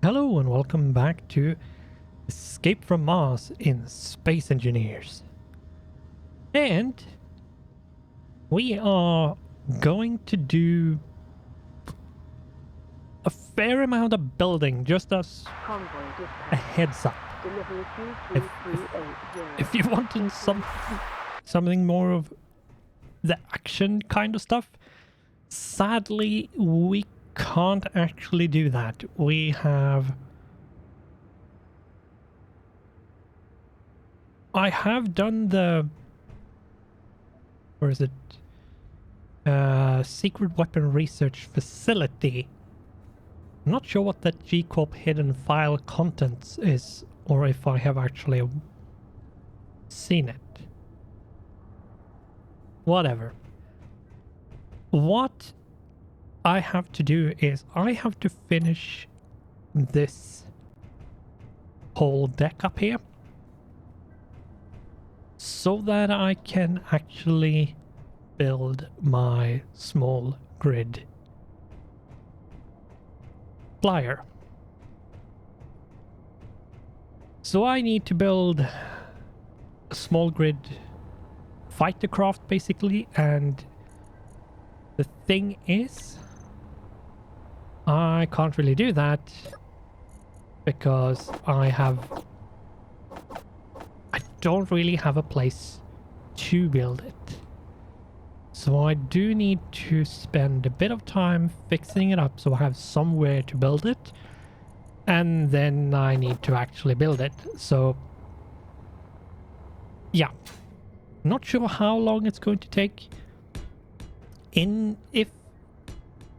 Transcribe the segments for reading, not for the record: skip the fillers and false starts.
Hello and welcome back to Escape from Mars in Space Engineers. And we are going to do a fair amount of building, just as a heads up. If you wanted something more of the action kind of stuff, sadly we can't actually do that. I have done the... Where is it? Secret Weapon Research Facility. I'm not sure what that G-Corp hidden file contents is, or if I have actually seen it. Whatever. What I have to do is I have to finish this whole deck up here so that I can actually build my small grid flyer. So I need to build a small grid fighter craft basically, and the thing is I can't really do that because I don't really have a place to build it. So I do need to spend a bit of time fixing it up so I have somewhere to build it, and then I need to actually build it. So yeah, not sure how long it's going to take.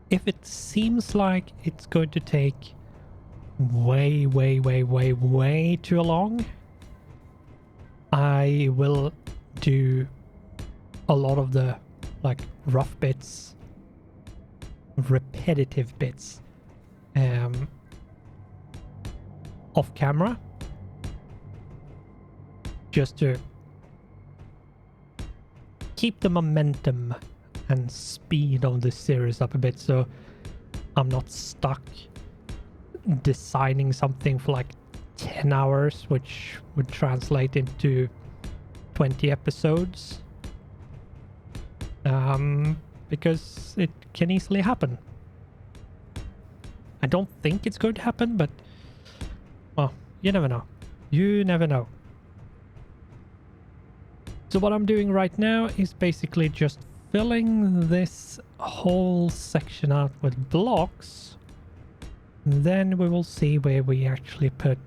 If it seems like it's going to take way too long, I will do a lot of the rough bits, repetitive bits off camera, just to keep the momentum and speed of the series up a bit, so I'm not stuck designing something for 10 hours, which would translate into 20 episodes. Because it can easily happen. I don't think it's going to happen, but well, you never know. You never know. So what I'm doing right now is basically just filling this whole section out with blocks. Then we will see where we actually put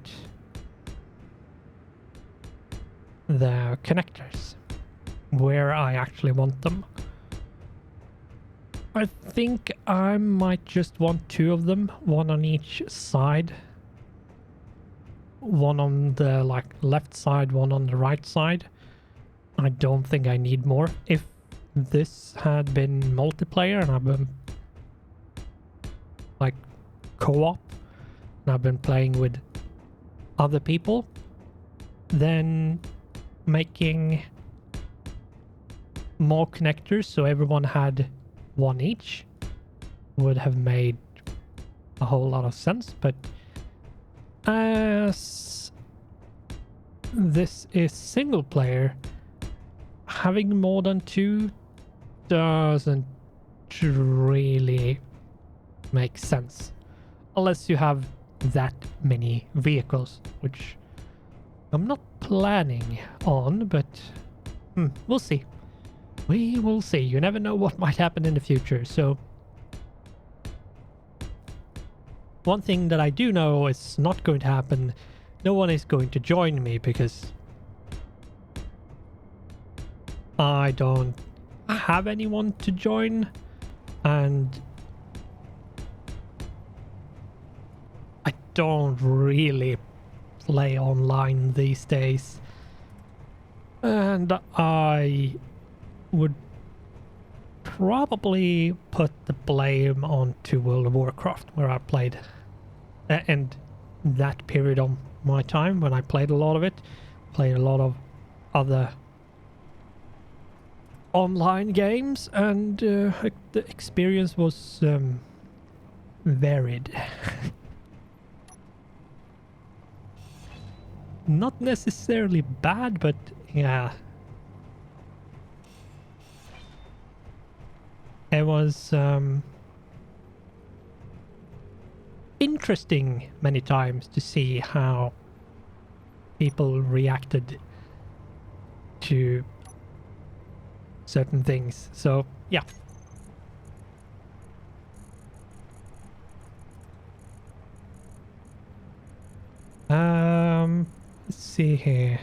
the connectors, where I actually want them. I think I might just want two of them, one on each side. One on the left side, one on the right side. I don't think I need more. If this had been multiplayer and I've been co-op and I've been playing with other people, then making more connectors so everyone had one each would have made a whole lot of sense. But as this is single player, having more than two doesn't really make sense unless you have that many vehicles, which I'm not planning on, but we'll see. We will see. You never know what might happen in the future. So one thing that I do know is not going to happen. No one is going to join me because I don't have anyone to join, and I don't really play online these days, and I would probably put the blame onto World of Warcraft, where I played, and that period of my time when I played a lot of it, played a lot of other online games, and the experience was varied. not necessarily bad, but yeah. It was interesting many times to see how people reacted to certain things. So yeah. Let's see here.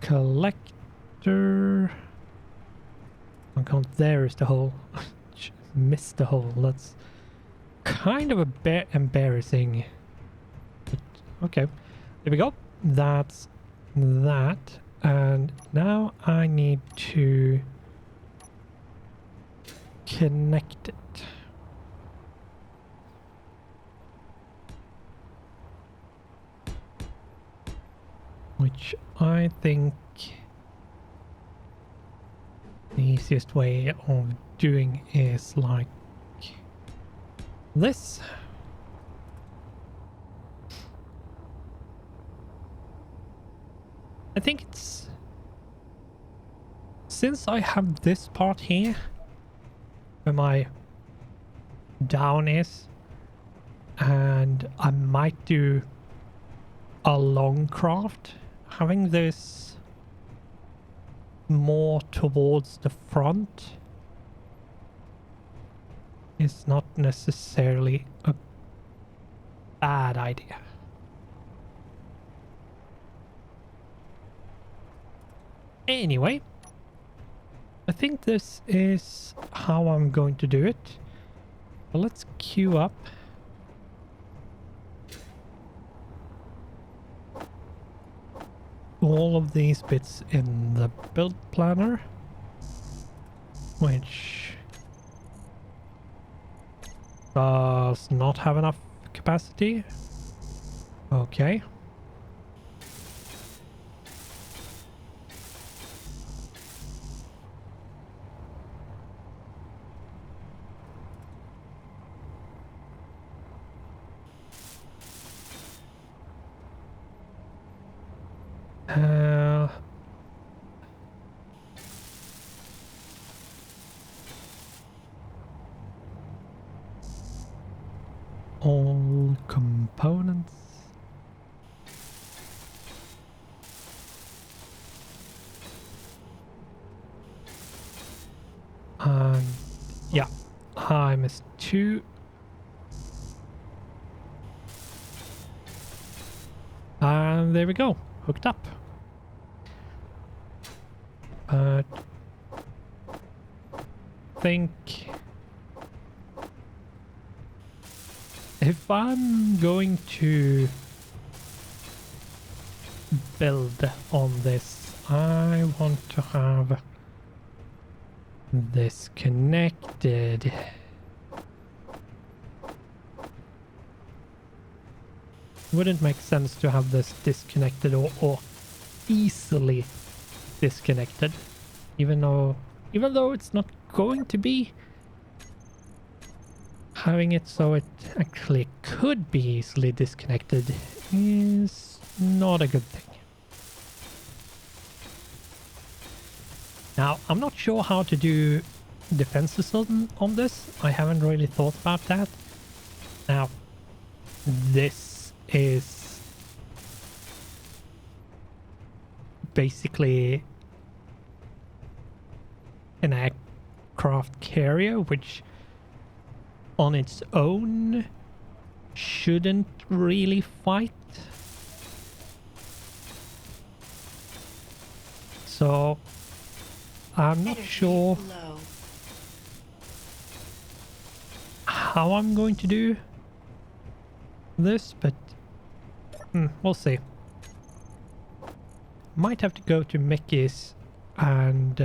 Collector. I can't. There is the hole. Missed the hole. That's kind of a bit embarrassing. But okay, there we go. That's that. And now I need to connect it. Which I think the easiest way of doing is like this. I think it's... Since I have this part here, where my down is, and I might do a long craft, having this more towards the front is not necessarily a bad idea. Anyway, I think this is how I'm going to do it. So let's queue up. All of these bits in the build planner, which does not have enough capacity. Okay. All components. And yeah, I missed 2. And there we go, hooked up. But I think if I'm going to build on this, I want to have this connected. Wouldn't make sense to have this disconnected or easily disconnected, even though it's not going to be. Having it so it actually could be easily disconnected is not a good thing. Now, I'm not sure how to do defenses on this. I haven't really thought about that. Now, this is basically an aircraft carrier, which on its own shouldn't really fight. So I'm not sure how I'm going to do this, but we'll see. Might have to go to Mickey's and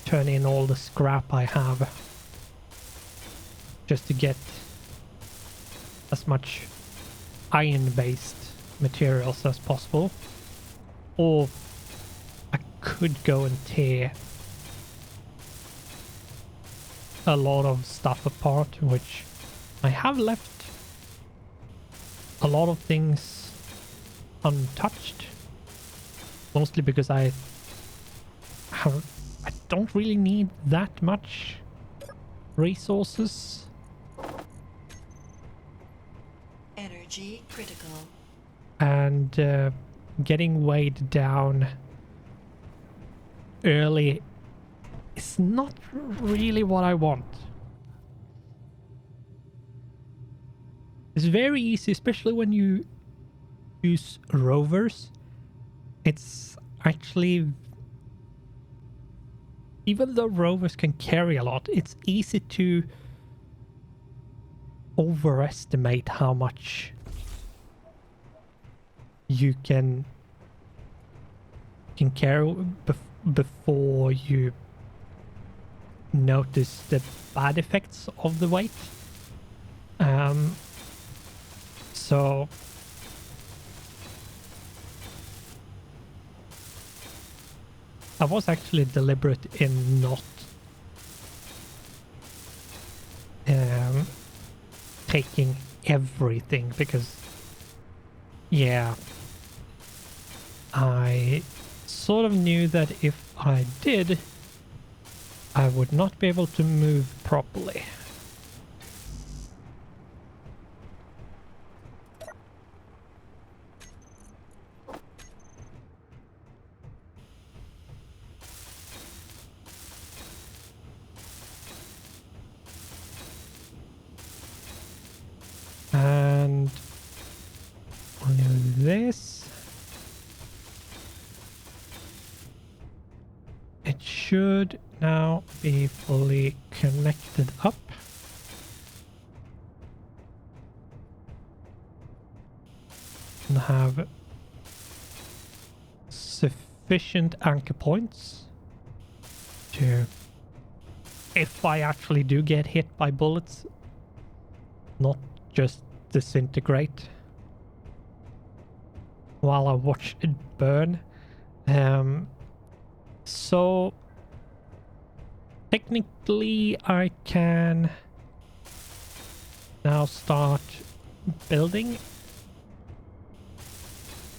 turn in all the scrap I have, just to get as much iron-based materials as possible. Or I could go and tear a lot of stuff apart, which I have left a lot of things untouched, mostly because I don't really need that much resources. Energy critical. And getting weighed down early is not really what I want. It's very easy, especially when you use rovers. It's actually, even though rovers can carry a lot, it's easy to overestimate how much you can carry before you notice the bad effects of the weight. So I was actually deliberate in not taking everything, because yeah, I sort of knew that if I did, I would not be able to move properly. And I'll do this. It should now be fully connected up. And have sufficient anchor points to, if I actually do get hit by bullets, not just disintegrate while I watch it burn. So technically I can now start building.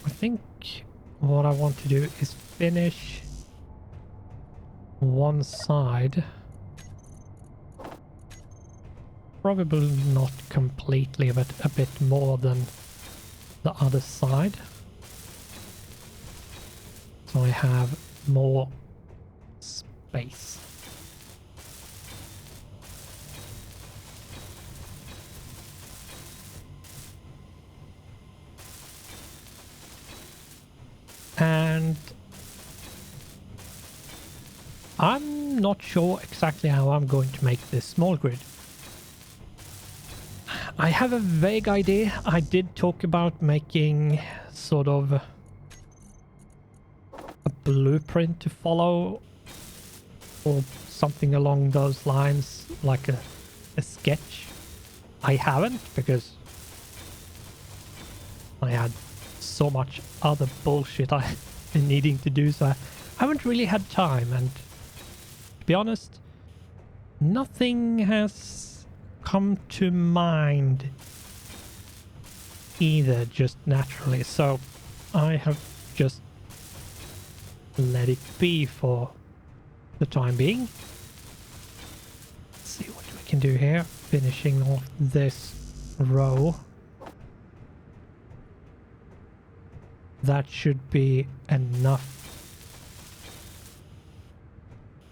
I think what I want to do is finish one side. Probably not completely, but a bit more than the other side. So I have more space. And I'm not sure exactly how I'm going to make this small grid. I have a vague idea. I did talk about making sort of a blueprint to follow, or something along those lines, like a sketch. I haven't, because I had so much other bullshit I been needing to do, so I haven't really had time. And to be honest, nothing has come to mind either, just naturally, so I have just let it be for the time being. Let's see what we can do here. Finishing off this row. That should be enough.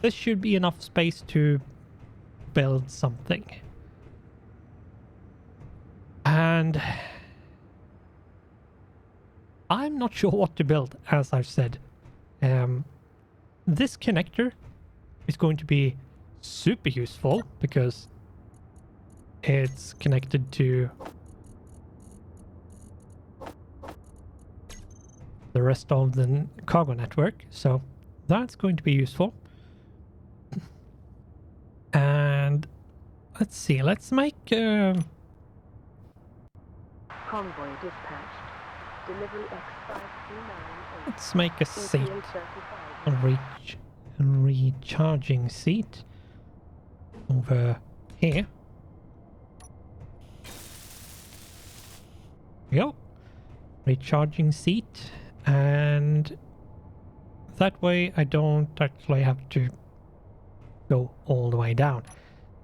This should be enough space to build something. And I'm not sure what to build, as I've said. This connector is going to be super useful because it's connected to the rest of the cargo network, so that's going to be useful. And let's see, let's make Convoy dispatched. Delivery X529. let's make a seat, a recharging seat. over here. There we go. Recharging seat, and that way I don't actually have to go all the way down.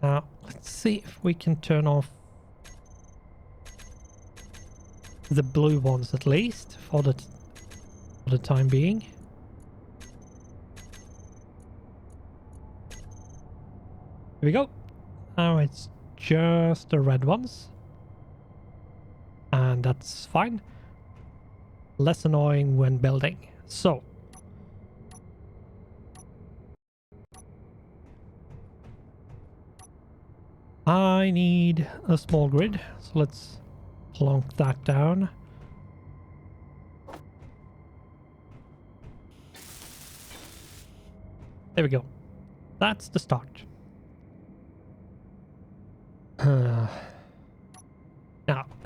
Now let's see if we can turn off the blue ones at least for the time being. Here we go. Now it's just the red ones, and that's fine. Less annoying when building. So I need a small grid, so let's plonk that down. There we go. That's the start. Now,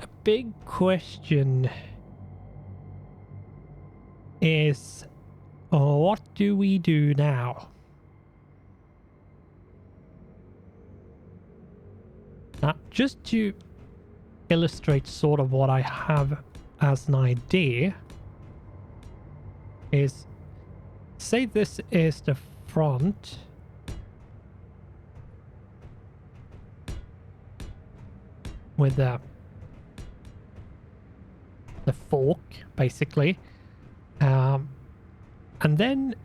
a big question is, what do we do now? Now, just to illustrate sort of what I have as an idea is, say this is the front. With the fork, basically. And then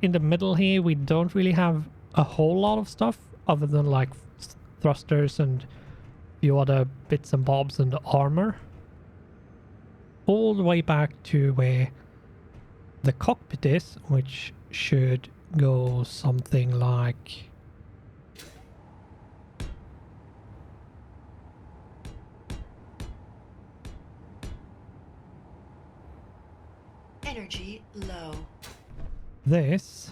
in the middle here, we don't really have a whole lot of stuff other than like thrusters and a few other bits and bobs and armor. All the way back to where the cockpit is, which should go something like... Energy low. this.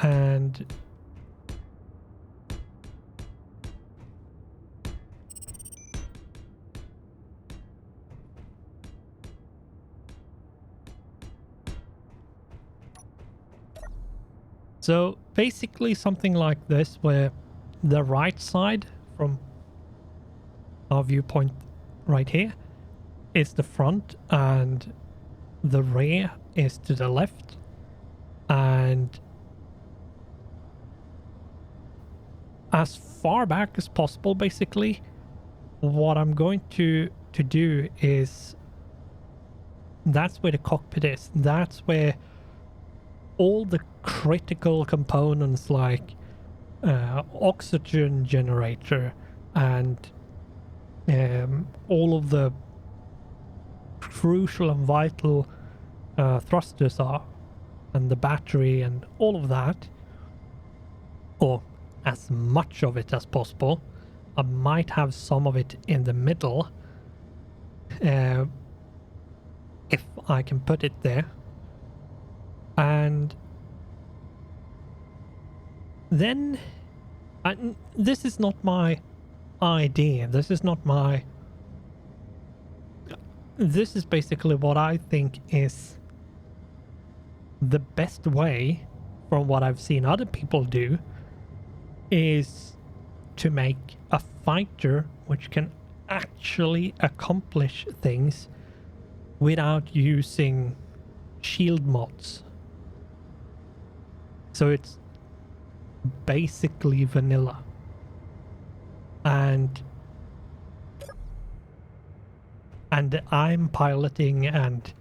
And so basically something like this, where the right side from our viewpoint right here is the front and the rear is to the left, and as far back as possible, basically what I'm going to do is, that's where the cockpit is. That's where all the critical components like oxygen generator and all of the crucial and vital thrusters are, and the battery and all of that, or as much of it as possible. I might have some of it in the middle if I can put it there. And then this is not my idea. This is basically what I think is the best way, from what I've seen other people do, is to make a fighter which can actually accomplish things without using shield mods. So it's basically vanilla. And I'm piloting, and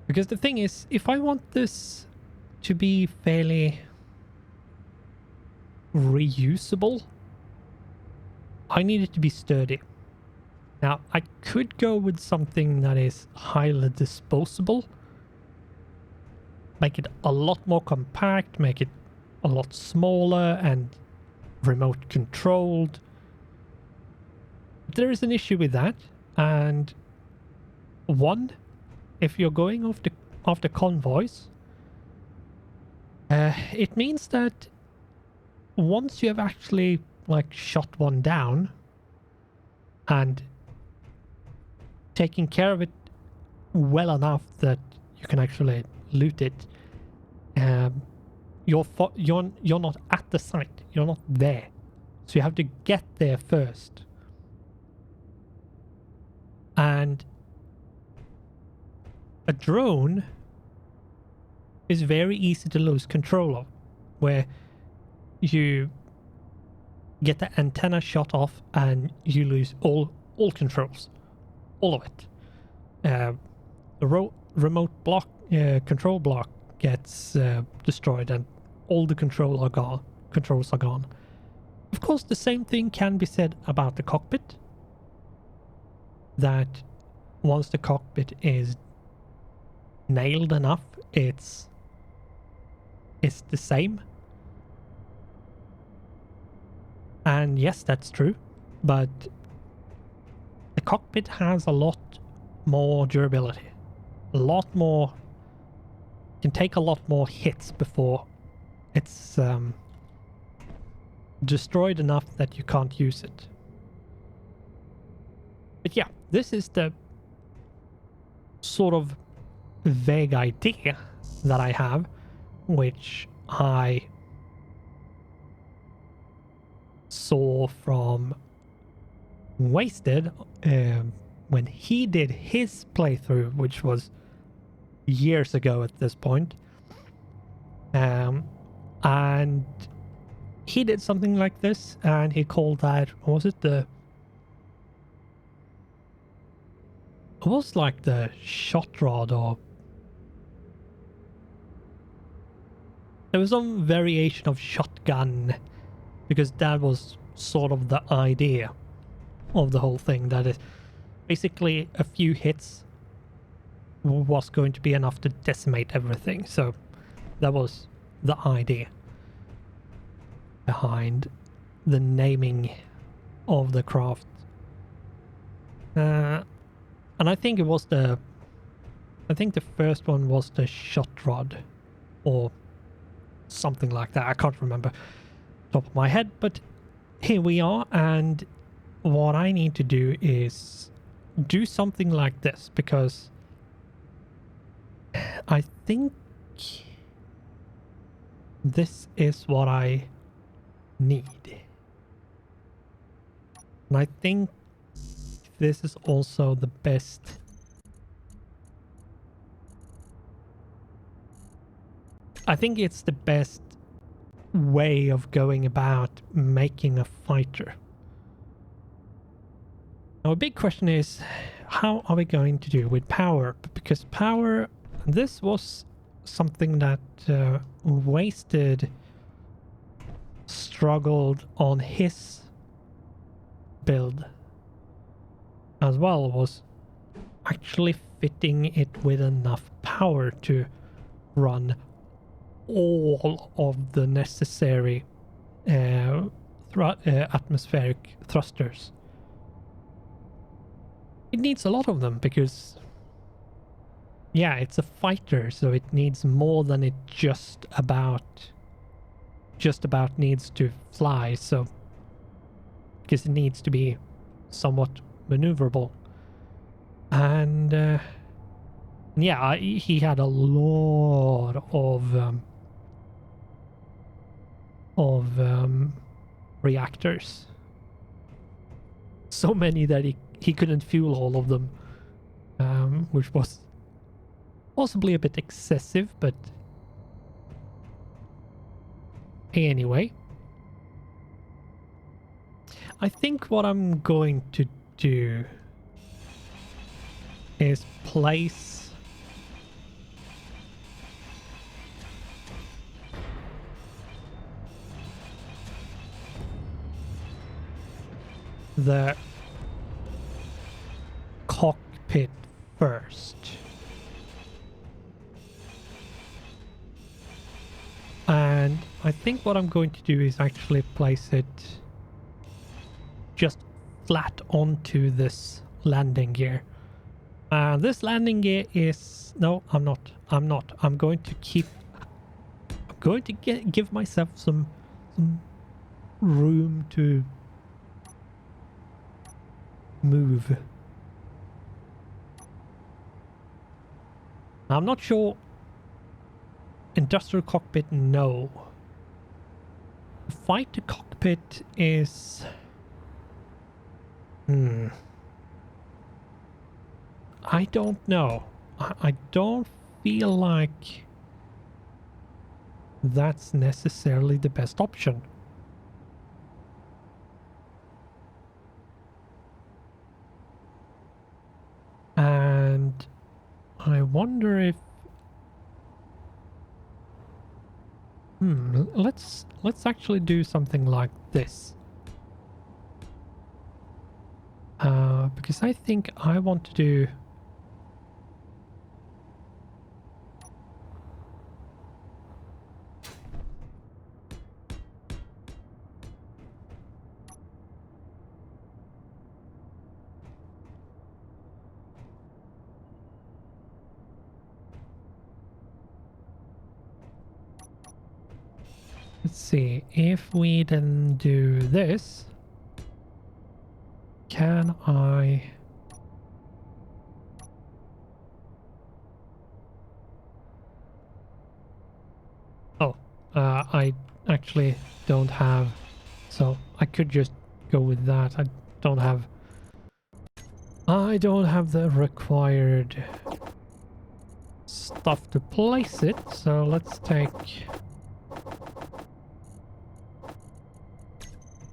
because the thing is, if I want this to be fairly reusable, I need it to be sturdy. Now, I could go with something that is highly disposable, make it a lot more compact, make it a lot smaller and remote controlled. There is an issue with that, and one, if you're going after convoys, it means that once you have actually like shot one down, and taking care of it well enough that you can actually loot it. You're not at the site. You're not there, so you have to get there first. And a drone is very easy to lose control of, where you get the antenna shot off and you lose all controls, all of it. The remote block control block gets destroyed and all the controls are gone. Of course, the same thing can be said about the cockpit, that once the cockpit is nailed enough, it's the same. And yes, that's true, but the cockpit has a lot more durability, a lot more, can take a lot more hits before it's destroyed enough that you can't use it. But yeah, this is the sort of vague idea that I have, which I saw from Wasted when he did his playthrough, which was years ago at this point. And he did something like this, and he called that, was it the, it was like the shot rod, or there was some variation of shotgun, because that was sort of the idea of the whole thing, that is basically a few hits was going to be enough to decimate everything. So that was the idea behind the naming of the craft. And I think it was the first one was the shot rod or something like that. I can't remember top of my head, but here we are, and what I need to do is do something like this, because I think this is what I need. And I think this is also the best. I think it's the best way of going about making a fighter. Now a big question is, how are we going to do with power? Because power, this was something that Wasted struggled on his build as well, was actually fitting it with enough power to run all of the necessary atmospheric thrusters. It needs a lot of them because, yeah, it's a fighter, so it needs more than it just about needs to fly. So because it needs to be somewhat maneuverable, and yeah, he had a lot of reactors, so many that he couldn't fuel all of them, which was possibly a bit excessive, but anyway. I think what I'm going to do is place the cockpit first. And I think what I'm going to do is actually place it just flat onto this landing gear. This landing gear is... No, I'm not. I'm going to give myself some room to move. I'm not sure. Industrial cockpit, no. Fighter cockpit is... I don't know. I don't feel like that's necessarily the best option. And I wonder if... let's actually do something like this. Because I think I want to do... Let's see, if we then do this, can I... Oh, I actually don't have, so I could just go with that. I don't have the required stuff to place it, so let's take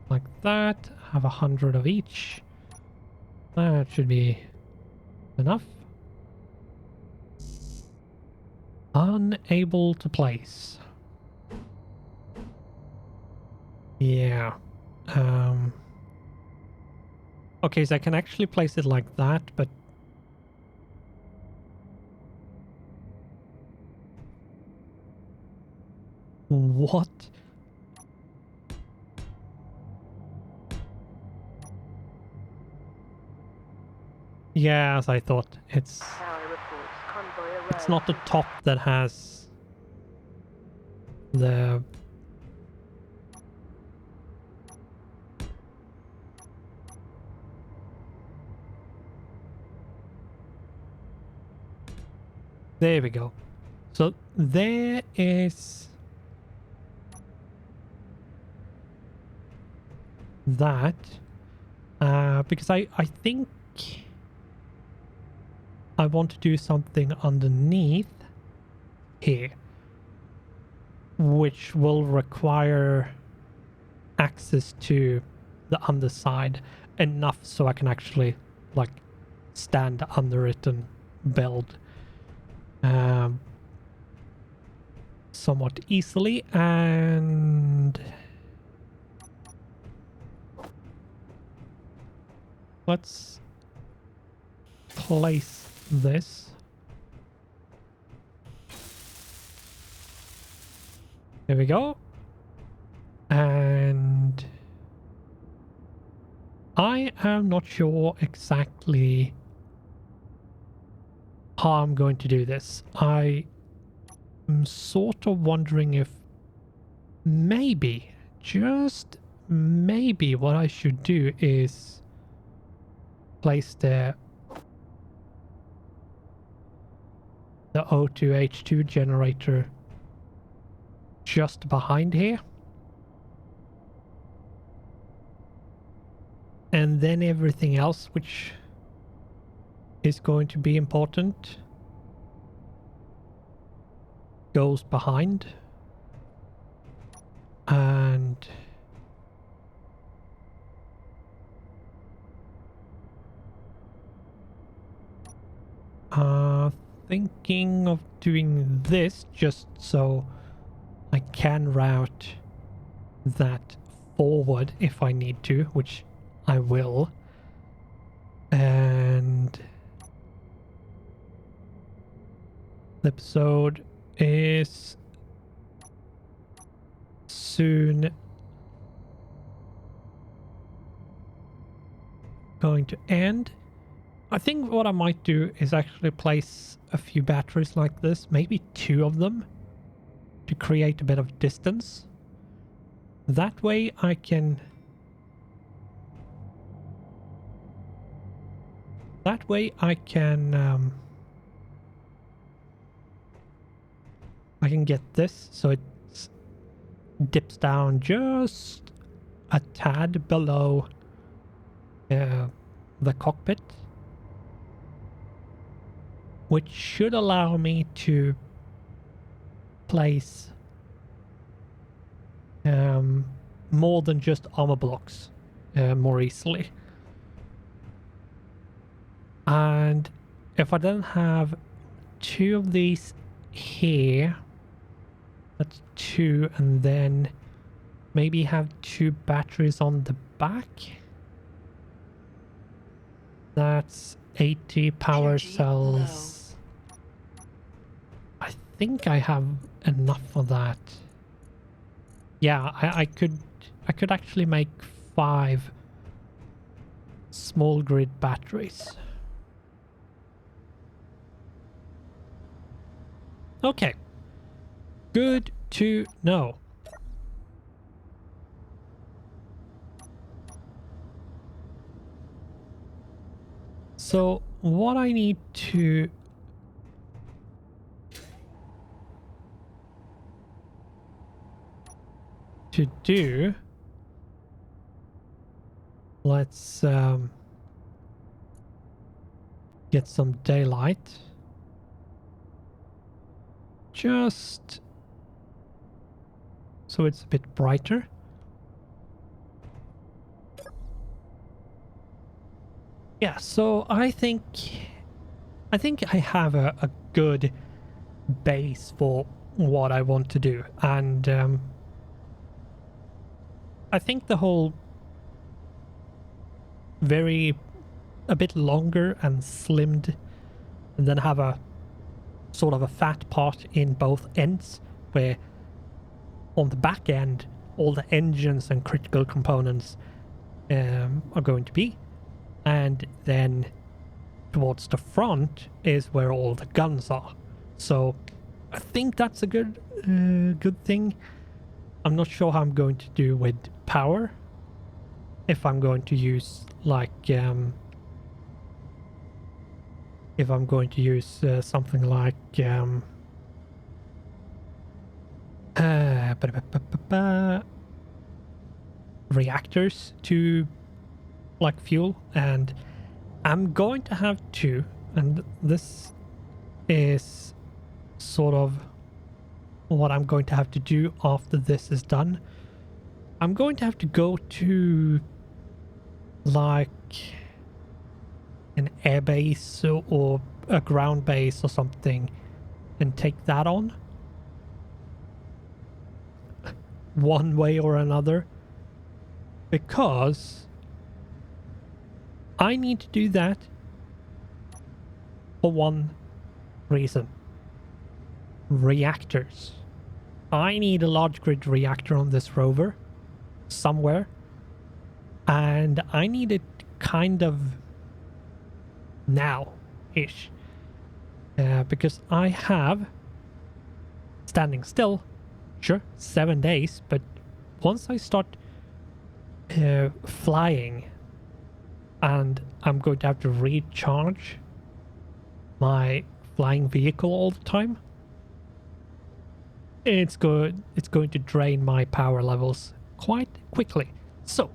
like that, have 100 of each. That should be enough. Unable to place. Yeah. Okay, so I can actually place it like that, but what? Yeah, as I thought. It's not the top that has the... There we go. So there is that. Because I think I want to do something underneath here, which will require access to the underside enough so I can actually like stand under it and build somewhat easily. And let's place this. There we go. And I am not sure exactly how I'm going to do this. I am sort of wondering if maybe, just maybe, what I should do is place the O2H2 generator just behind here. And then everything else which is going to be important goes behind. And thinking of doing this just so I can route that forward if I need to, which I will. And the episode is soon going to end. I think what I might do is actually place a few batteries like this, maybe 2 of them, to create a bit of distance. That way I can That way I can get this so it dips down just a tad below the cockpit, which should allow me to place more than just armor blocks more easily. And if I then have 2 of these here, that's 2, and then maybe have 2 batteries on the back. That's 80 power Energy cells. I think I have enough for that. Yeah, I could actually make 5 small grid batteries. Okay. Good to know. So what I need to do, let's get some daylight. Just so it's a bit brighter. Yeah, so I think I have a good base for what I want to do, and I think the whole a bit longer and slimmed, and then have a sort of a fat part in both ends, where on the back end all the engines and critical components are going to be, and then towards the front is where all the guns are. So I think that's a good thing. I'm not sure how I'm going to do with power, if I'm going to use like if I'm going to use something like reactors to like fuel, and I'm going to have 2, and this is sort of what I'm going to have to do after this is done. I'm going to have to go to like an air base or a ground base or something and take that on one way or another, because I need to do that for one reason: reactors. I need a large grid reactor on this rover somewhere, and I need it kind of now-ish, because I have standing still, sure, 7 days, but once I start flying and I'm going to have to recharge my flying vehicle all the time, it's going to drain my power levels quite quickly. So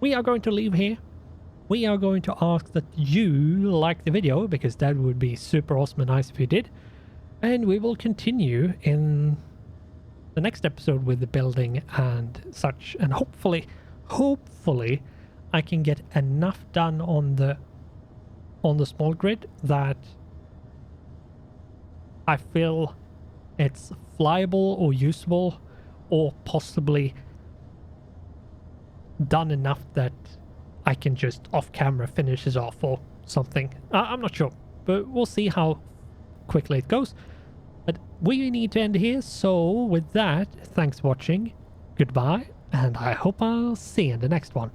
we are going to leave here. We are going to ask that you like the video, because that would be super awesome and nice if you did. And we will continue in the next episode with the building and such. And hopefully I can get enough done on the small grid that I feel it's flyable or usable, or possibly done enough that I can just off camera finish it off or something. I'm not sure, but we'll see how quickly it goes. But we need to end here, so with that, thanks for watching, goodbye, and I hope I'll see you in the next one.